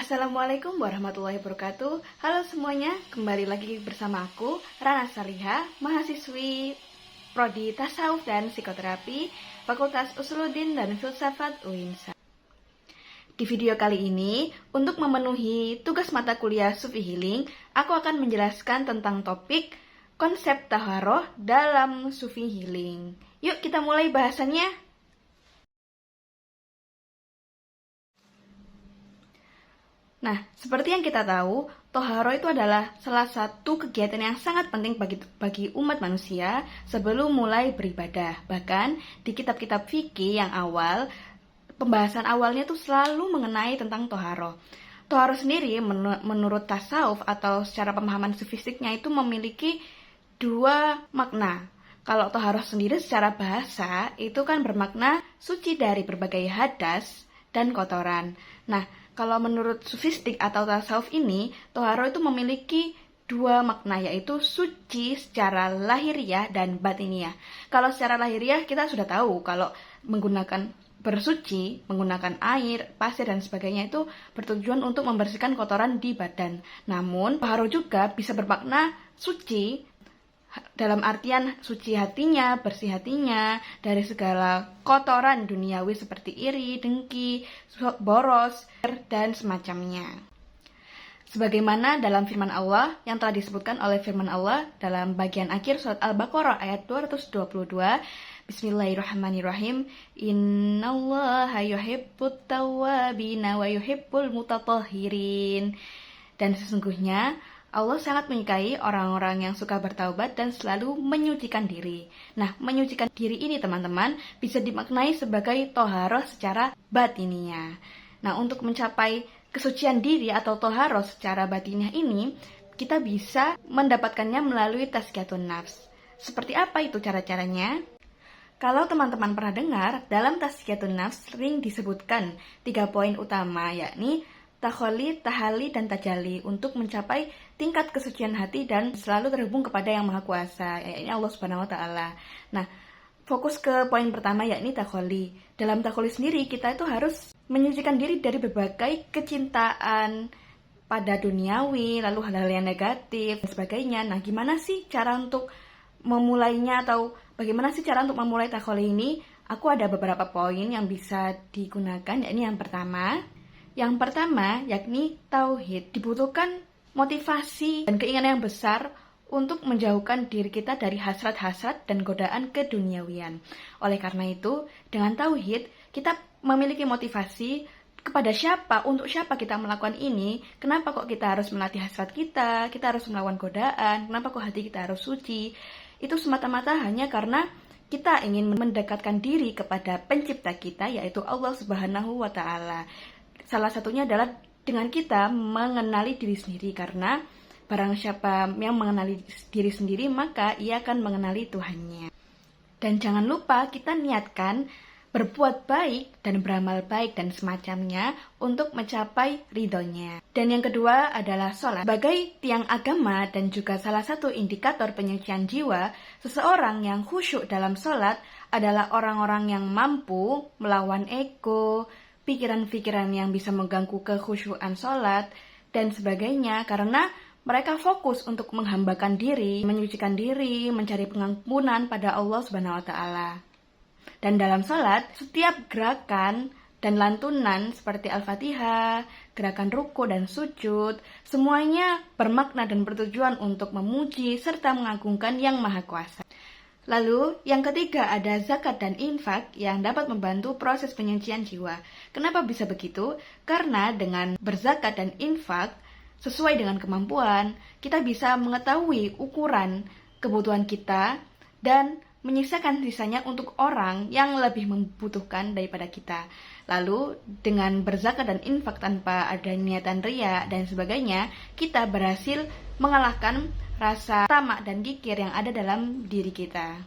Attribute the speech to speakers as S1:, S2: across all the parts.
S1: Assalamualaikum warahmatullahi wabarakatuh. Halo semuanya, kembali lagi bersama aku, Rana Saliha, mahasiswi Prodi Tasawuf dan Psikoterapi, Fakultas Usuluddin dan Filsafat UINSA. Di video kali ini, untuk memenuhi tugas mata kuliah Sufi Healing, aku akan menjelaskan tentang topik konsep taharoh dalam Sufi Healing. Yuk kita mulai bahasannya. Nah, seperti yang kita tahu, toharo itu adalah salah satu kegiatan yang sangat penting bagi umat manusia sebelum mulai beribadah. Bahkan di kitab-kitab fikih yang awal, pembahasan awalnya tuh selalu mengenai tentang toharo. Toharo sendiri menurut tasawuf atau secara pemahaman sufistiknya itu memiliki dua makna. Kalau toharo sendiri secara bahasa itu kan bermakna suci dari berbagai hadas dan kotoran. Nah, kalau menurut sufistik atau tasawuf ini, toharo itu memiliki dua makna, yaitu suci secara lahiriah dan batiniah. Kalau secara lahiriah kita sudah tahu kalau menggunakan bersuci, menggunakan air, pasir, dan sebagainya itu bertujuan untuk membersihkan kotoran di badan. Namun, toharo juga bisa bermakna suci dalam artian suci hatinya, bersih hatinya dari segala kotoran duniawi seperti iri, dengki, boros, dan semacamnya. Sebagaimana dalam firman Allah yang telah disebutkan oleh firman Allah dalam bagian akhir surat Al-Baqarah ayat 222, Bismillahirrahmanirrahim, Innallaha yuhibbut tawwabina wa yuhibbul mutatahhirin. Dan sesungguhnya Allah sangat menyukai orang-orang yang suka bertaubat dan selalu menyucikan diri. Nah, menyucikan diri ini teman-teman bisa dimaknai sebagai toharoh secara batiniah. Nah, untuk mencapai kesucian diri atau toharoh secara batiniah ini, kita bisa mendapatkannya melalui tazkiyatun nafs. Seperti apa itu cara-caranya? Kalau teman-teman pernah dengar, dalam tazkiyatun nafs sering disebutkan 3 poin utama, yakni takholi, tahali, dan tajali untuk mencapai tingkat kesucian hati dan selalu terhubung kepada Yang Maha Kuasa, yakni Allah Subhanahu wa Ta'ala. Nah, fokus ke poin pertama yakni takholi. Dalam takholi sendiri kita itu harus menyucikan diri dari berbagai kecintaan pada duniawi, lalu hal-hal yang negatif dan sebagainya. Nah, gimana sih cara untuk memulainya atau bagaimana sih cara untuk memulai takholi ini? Aku ada beberapa poin yang bisa digunakan, yakni yang pertama yakni tauhid. Dibutuhkan motivasi dan keinginan yang besar untuk menjauhkan diri kita dari hasrat-hasrat dan godaan keduniawian. Oleh karena itu, dengan tauhid, kita memiliki motivasi kepada siapa, untuk siapa kita melakukan ini, kenapa kok kita harus melatih hasrat kita harus melawan godaan, kenapa kok hati kita harus suci. Itu semata-mata hanya karena kita ingin mendekatkan diri kepada pencipta kita, yaitu Allah Subhanahu wa Ta'ala. Salah satunya adalah dengan kita mengenali diri sendiri, karena barang siapa yang mengenali diri sendiri maka ia akan mengenali Tuhannya. Dan jangan lupa kita niatkan berbuat baik dan beramal baik dan semacamnya untuk mencapai ridhonya. Dan yang kedua adalah sholat. Sebagai tiang agama dan juga salah satu indikator penyucian jiwa, seseorang yang khusyuk dalam sholat adalah orang-orang yang mampu melawan ego, pikiran-pikiran yang bisa mengganggu kekhusyuan sholat, dan sebagainya, karena mereka fokus untuk menghambakan diri, menyucikan diri, mencari pengampunan pada Allah Subhanahu wa Ta'ala. Dan dalam sholat, setiap gerakan dan lantunan seperti Al-Fatihah, gerakan ruku dan sujud, semuanya bermakna dan bertujuan untuk memuji serta mengagungkan Yang Maha Kuasa. Lalu, yang ketiga ada zakat dan infak yang dapat membantu proses penyucian jiwa. Kenapa bisa begitu? Karena dengan berzakat dan infak, sesuai dengan kemampuan, kita bisa mengetahui ukuran kebutuhan kita dan menyisakan sisanya untuk orang yang lebih membutuhkan daripada kita. Lalu, dengan berzakat dan infak tanpa ada niatan riya dan sebagainya, kita berhasil mengalahkan rasa tamak dan kikir yang ada dalam diri kita.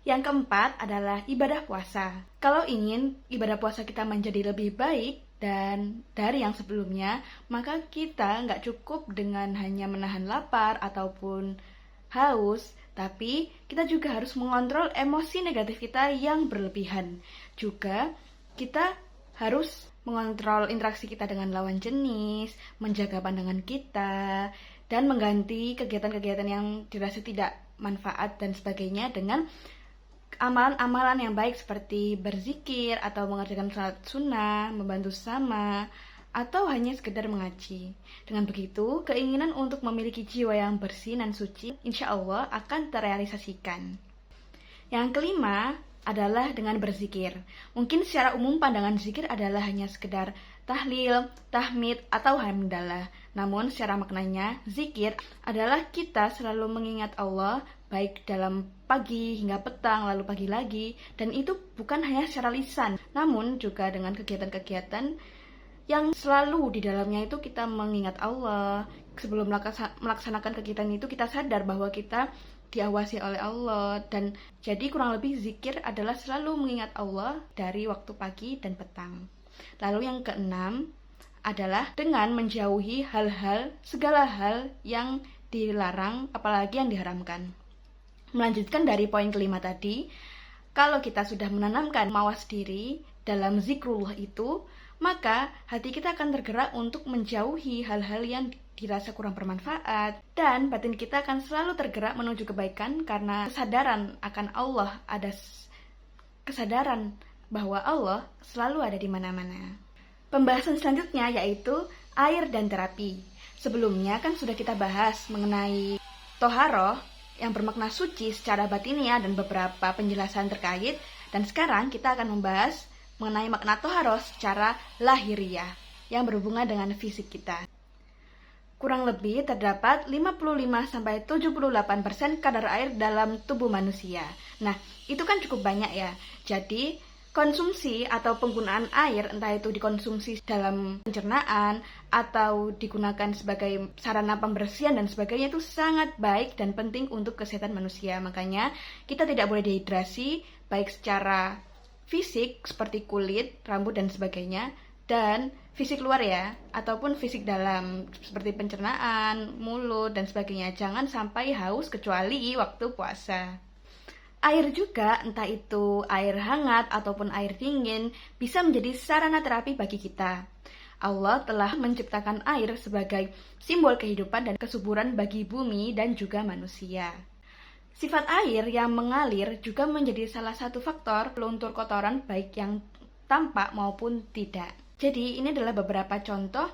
S1: Yang keempat adalah ibadah puasa. Kalau ingin ibadah puasa kita menjadi lebih baik dan dari yang sebelumnya, maka kita nggak cukup dengan hanya menahan lapar ataupun haus, tapi kita juga harus mengontrol emosi negatif kita yang berlebihan. Juga kita harus mengontrol interaksi kita dengan lawan jenis, menjaga pandangan kita, dan mengganti kegiatan-kegiatan yang dirasa tidak manfaat dan sebagainya dengan amalan-amalan yang baik seperti berzikir atau mengerjakan salat sunnah, membantu sesama, atau hanya sekedar mengaji. Dengan begitu, keinginan untuk memiliki jiwa yang bersih dan suci insya Allah akan terrealisasikan. Yang kelima adalah dengan berzikir. Mungkin secara umum pandangan zikir adalah hanya sekedar tahlil, tahmid, atau hamdalah. Namun secara maknanya, zikir adalah kita selalu mengingat Allah baik dalam pagi hingga petang, lalu pagi lagi. Dan itu bukan hanya secara lisan, namun juga dengan kegiatan-kegiatan yang selalu di dalamnya itu kita mengingat Allah. Sebelum melaksanakan kegiatan itu kita sadar bahwa kita diawasi oleh Allah, dan jadi kurang lebih zikir adalah selalu mengingat Allah dari waktu pagi dan petang. Lalu yang keenam adalah dengan menjauhi segala hal yang dilarang, apalagi yang diharamkan. Melanjutkan dari poin kelima tadi, kalau kita sudah menanamkan mawas diri dalam zikrullah itu, maka hati kita akan tergerak untuk menjauhi hal-hal yang dirasa kurang bermanfaat, dan batin kita akan selalu tergerak menuju kebaikan karena kesadaran akan Allah, ada kesadaran bahwa Allah selalu ada di mana-mana. Pembahasan selanjutnya yaitu air dan terapi. Sebelumnya kan sudah kita bahas mengenai toharoh yang bermakna suci secara batiniah dan beberapa penjelasan terkait, dan sekarang kita akan membahas mengenai makna toharoh secara lahiriah yang berhubungan dengan fisik kita. Kurang lebih terdapat 55-78% kadar air dalam tubuh manusia. Nah, itu kan cukup banyak ya. Jadi, konsumsi atau penggunaan air, entah itu dikonsumsi dalam pencernaan atau digunakan sebagai sarana pembersihan dan sebagainya, itu sangat baik dan penting untuk kesehatan manusia. Makanya, kita tidak boleh dehidrasi, baik secara fisik seperti kulit, rambut, dan sebagainya, dan fisik luar ya, ataupun fisik dalam seperti pencernaan, mulut, dan sebagainya. Jangan sampai haus kecuali waktu puasa. Air juga, entah itu air hangat ataupun air dingin, bisa menjadi sarana terapi bagi kita. Allah telah menciptakan air sebagai simbol kehidupan dan kesuburan bagi bumi dan juga manusia. Sifat air yang mengalir juga menjadi salah satu faktor peluntur kotoran baik yang tampak maupun tidak. Jadi ini adalah beberapa contoh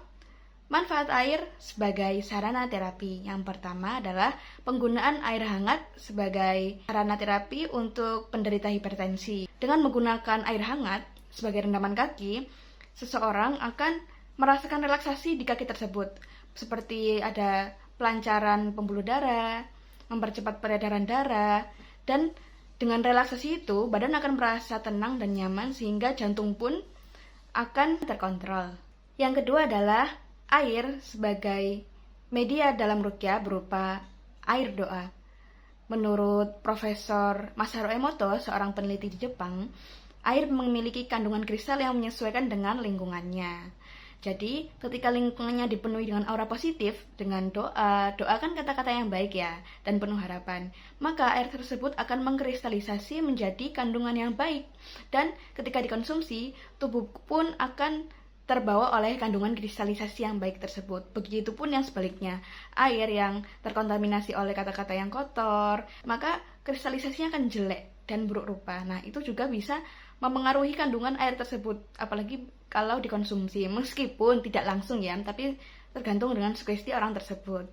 S1: manfaat air sebagai sarana terapi. Yang pertama adalah penggunaan air hangat sebagai sarana terapi untuk penderita hipertensi. Dengan menggunakan air hangat sebagai rendaman kaki, seseorang akan merasakan relaksasi di kaki tersebut, seperti ada pelancaran pembuluh darah, mempercepat peredaran darah, dan dengan relaksasi itu badan akan merasa tenang dan nyaman sehingga jantung pun akan terkontrol. Yang kedua adalah air sebagai media dalam ruqyah berupa air doa. Menurut Profesor Masaru Emoto, seorang peneliti di Jepang, air memiliki kandungan kristal yang menyesuaikan dengan lingkungannya. Jadi, ketika lingkungannya dipenuhi dengan aura positif, dengan doa kan kata-kata yang baik ya, dan penuh harapan, maka air tersebut akan mengkristalisasi menjadi kandungan yang baik. Dan ketika dikonsumsi, tubuh pun akan terbawa oleh kandungan kristalisasi yang baik tersebut. Begitupun yang sebaliknya, air yang terkontaminasi oleh kata-kata yang kotor, maka kristalisasinya akan jelek dan buruk rupa. Nah, itu juga bisa memengaruhi kandungan air tersebut, apalagi kalau dikonsumsi, meskipun tidak langsung ya, tapi tergantung dengan sugesti orang tersebut.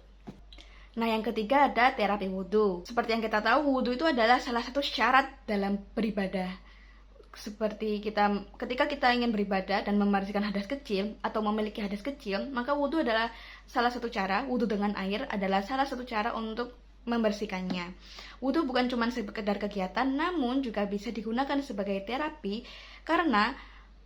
S1: Nah, yang ketiga ada terapi wudhu. Seperti yang kita tahu, wudhu itu adalah salah satu syarat dalam beribadah. Seperti ketika kita ingin beribadah dan membersihkan hadas kecil atau memiliki hadas kecil, maka wudhu adalah salah satu cara, wudhu dengan air adalah salah satu cara untuk membersihkannya. Wudhu bukan cuma sekedar kegiatan, namun juga bisa digunakan sebagai terapi, karena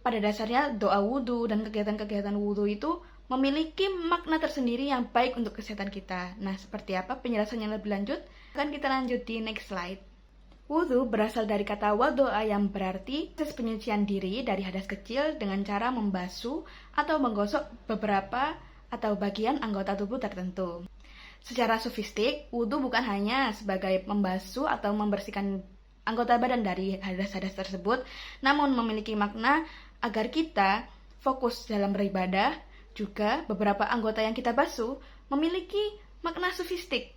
S1: pada dasarnya doa wudhu dan kegiatan-kegiatan wudhu itu memiliki makna tersendiri yang baik untuk kesehatan kita. Nah, seperti apa penjelasannya lebih lanjut? Akan kita lanjut di next slide. Wudhu berasal dari kata wadoa yang berarti proses penyucian diri dari hadas kecil dengan cara membasuh atau menggosok beberapa atau bagian anggota tubuh tertentu. Secara sofistik, wudhu bukan hanya sebagai membasuh atau membersihkan anggota badan dari hadas-hadas tersebut, namun memiliki makna agar kita fokus dalam beribadah. Juga beberapa anggota yang kita basuh memiliki makna sofistik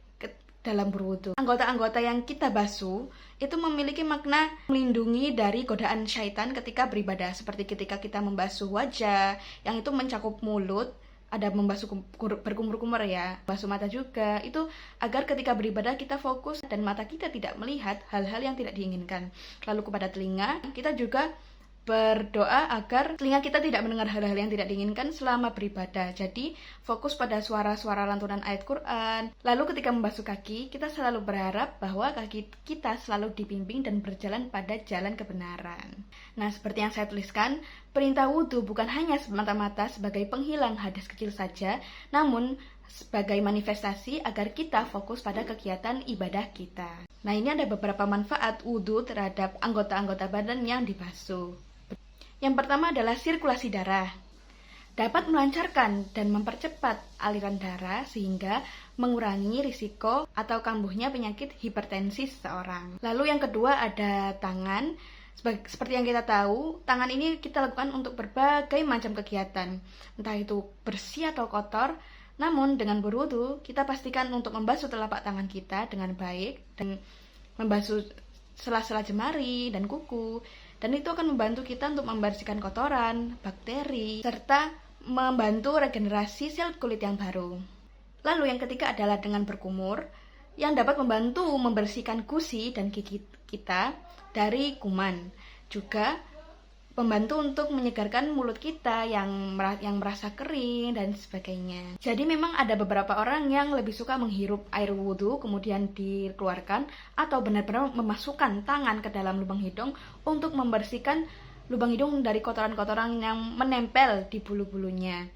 S1: dalam berwudu. Anggota-anggota yang kita basuh itu memiliki makna melindungi dari godaan syaitan ketika beribadah, seperti ketika kita membasuh wajah yang itu mencakup mulut, ada membasuh berkumur-kumur ya, basuh mata juga, itu agar ketika beribadah kita fokus dan mata kita tidak melihat hal-hal yang tidak diinginkan. Lalu kepada telinga, kita juga berdoa agar telinga kita tidak mendengar hal-hal yang tidak diinginkan selama beribadah. Jadi fokus pada suara-suara lantunan ayat Quran. Lalu ketika membasuh kaki, kita selalu berharap bahwa kaki kita selalu dibimbing dan berjalan pada jalan kebenaran. Nah, seperti yang saya tuliskan, perintah wudhu bukan hanya semata-mata sebagai penghilang hadas kecil saja, namun sebagai manifestasi agar kita fokus pada kegiatan ibadah kita. Nah, ini ada beberapa manfaat wudhu terhadap anggota-anggota badan yang dibasuh. Yang pertama adalah sirkulasi darah. Dapat melancarkan dan mempercepat aliran darah sehingga mengurangi risiko atau kambuhnya penyakit hipertensi seseorang. Lalu yang kedua ada tangan. Seperti yang kita tahu, tangan ini kita lakukan untuk berbagai macam kegiatan, entah itu bersih atau kotor. Namun dengan berwudu, kita pastikan untuk membasuh telapak tangan kita dengan baik dan membasuh sela-sela jemari dan kuku. Dan itu akan membantu kita untuk membersihkan kotoran, bakteri, serta membantu regenerasi sel kulit yang baru. Lalu yang ketiga adalah dengan berkumur, yang dapat membantu membersihkan gusi dan gigi kita dari kuman. Juga membantu untuk menyegarkan mulut kita yang merasa kering dan sebagainya. Jadi memang ada beberapa orang yang lebih suka menghirup air wudhu kemudian dikeluarkan, atau benar-benar memasukkan tangan ke dalam lubang hidung untuk membersihkan lubang hidung dari kotoran-kotoran yang menempel di bulu-bulunya.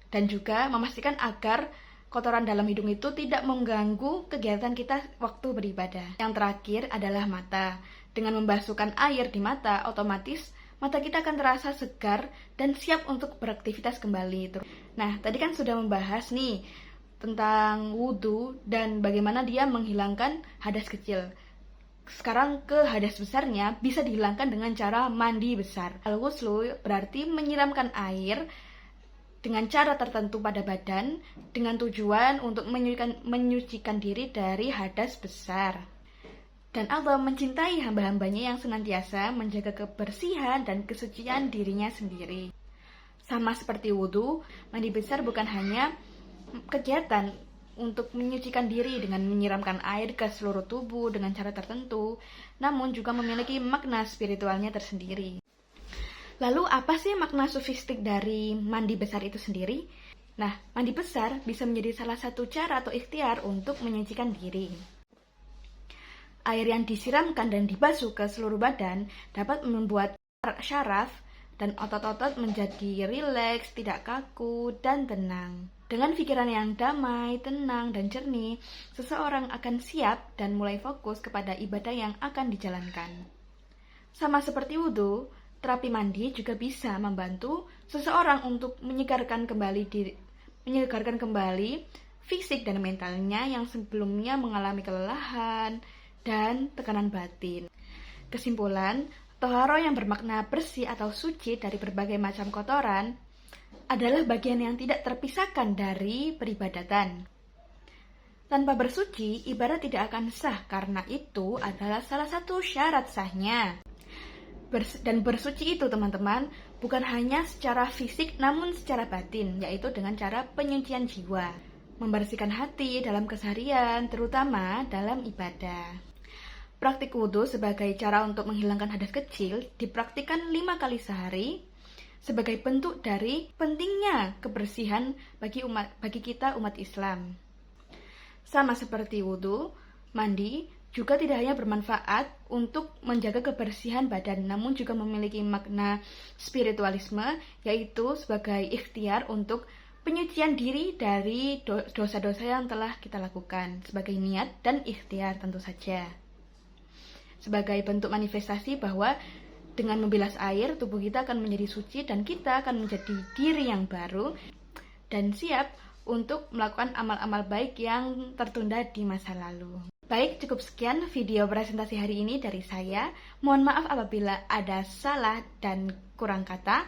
S1: Dan juga memastikan agar kotoran dalam hidung itu tidak mengganggu kegiatan kita waktu beribadah. Yang terakhir adalah mata. Dengan membasuhkan air di mata, otomatis mata kita akan terasa segar dan siap untuk beraktivitas kembali. Nah, tadi kan sudah membahas nih tentang wudhu dan bagaimana dia menghilangkan hadas kecil. Sekarang ke hadas besarnya bisa dihilangkan dengan cara mandi besar. Al-ghuslu berarti menyiramkan air dengan cara tertentu pada badan dengan tujuan untuk menyucikan diri dari hadas besar. Dan Allah mencintai hamba-hambanya yang senantiasa menjaga kebersihan dan kesucian dirinya sendiri. Sama seperti wudhu, mandi besar bukan hanya kegiatan untuk menyucikan diri dengan menyiramkan air ke seluruh tubuh dengan cara tertentu, namun juga memiliki makna spiritualnya tersendiri. Lalu apa sih makna sofistik dari mandi besar itu sendiri? Nah, mandi besar bisa menjadi salah satu cara atau ikhtiar untuk menyucikan diri. Air yang disiramkan dan dibasuh ke seluruh badan dapat membuat syaraf dan otot-otot menjadi rileks, tidak kaku, dan tenang. Dengan pikiran yang damai, tenang, dan jernih, seseorang akan siap dan mulai fokus kepada ibadah yang akan dijalankan. Sama seperti wudhu, terapi mandi juga bisa membantu seseorang untuk menyegarkan kembali fisik dan mentalnya yang sebelumnya mengalami kelelahan dan tekanan batin. Kesimpulan, toharo yang bermakna bersih atau suci dari berbagai macam kotoran adalah bagian yang tidak terpisahkan dari peribadatan. Tanpa bersuci, ibadah tidak akan sah karena itu adalah salah satu syarat sahnya. Dan bersuci itu teman-teman bukan hanya secara fisik namun secara batin, yaitu dengan cara penyucian jiwa, membersihkan hati dalam keseharian, terutama dalam ibadah. Praktik wudhu sebagai cara untuk menghilangkan hadas kecil dipraktikkan 5 kali sehari sebagai bentuk dari pentingnya kebersihan bagi kita umat Islam. Sama seperti wudhu, mandi juga tidak hanya bermanfaat untuk menjaga kebersihan badan, namun juga memiliki makna spiritualisme, yaitu sebagai ikhtiar untuk penyucian diri dari dosa-dosa yang telah kita lakukan, sebagai niat dan ikhtiar tentu saja. Sebagai bentuk manifestasi bahwa dengan membilas air, tubuh kita akan menjadi suci dan kita akan menjadi diri yang baru dan siap untuk melakukan amal-amal baik yang tertunda di masa lalu. Baik, cukup sekian video presentasi hari ini dari saya. Mohon maaf apabila ada salah dan kurang kata.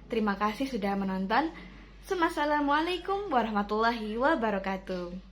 S1: Terima kasih sudah menonton. Wassalamualaikum warahmatullahi wabarakatuh.